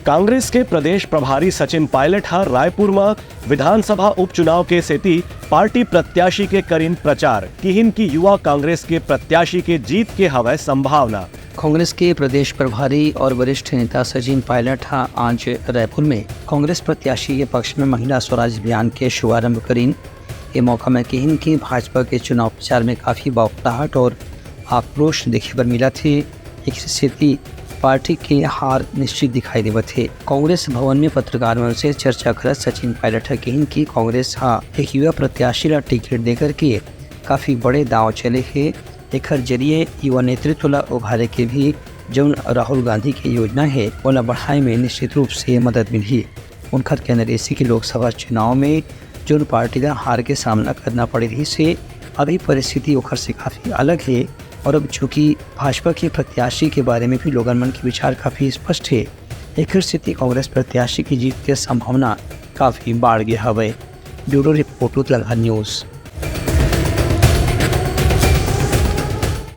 कांग्रेस के प्रदेश प्रभारी सचिन पायलट हा रायपुर में विधानसभा उपचुनाव के सेती पार्टी प्रत्याशी के करीन प्रचार किहिन की युवा कांग्रेस के प्रत्याशी के जीत के हवै संभावना। कांग्रेस के प्रदेश प्रभारी और वरिष्ठ नेता सचिन पायलट आज रायपुर में कांग्रेस प्रत्याशी के पक्ष में महिला स्वराज अभियान के शुभारंभ करीन। ये मौका में किहिन की भाजपा के चुनाव प्रचार में काफ़ी बौखलाहट और आक्रोश देखे पर मिला थे। एक स्थिति पार्टी के हार निश्चित दिखाई देवत थे। कांग्रेस भवन में पत्रकारों से चर्चा करत सचिन पायलट किहिन की कांग्रेस एक युवा प्रत्याशी ला टिकट देकर के काफ़ी बड़े दाव चले है। एक जरिए युवा नेतृत्व ला उभारे के भी जो राहुल गांधी की योजना है वो बढ़ाए में निश्चित रूप से मदद मिली। उनका कहना रेसी के लोकसभा चुनाव में जो पार्टी का हार के सामना करना पड़ रही से अभी परिस्थिति ओखर से काफ़ी अलग है। और अब चूँकि भाजपा के प्रत्याशी के बारे में भी लोगन मन के विचार काफ़ी स्पष्ट है, एक स्थिति कांग्रेस प्रत्याशी की जीत की संभावना काफ़ी बढ़ गया है। ब्यूरो रिपोर्ट लगा न्यूज़।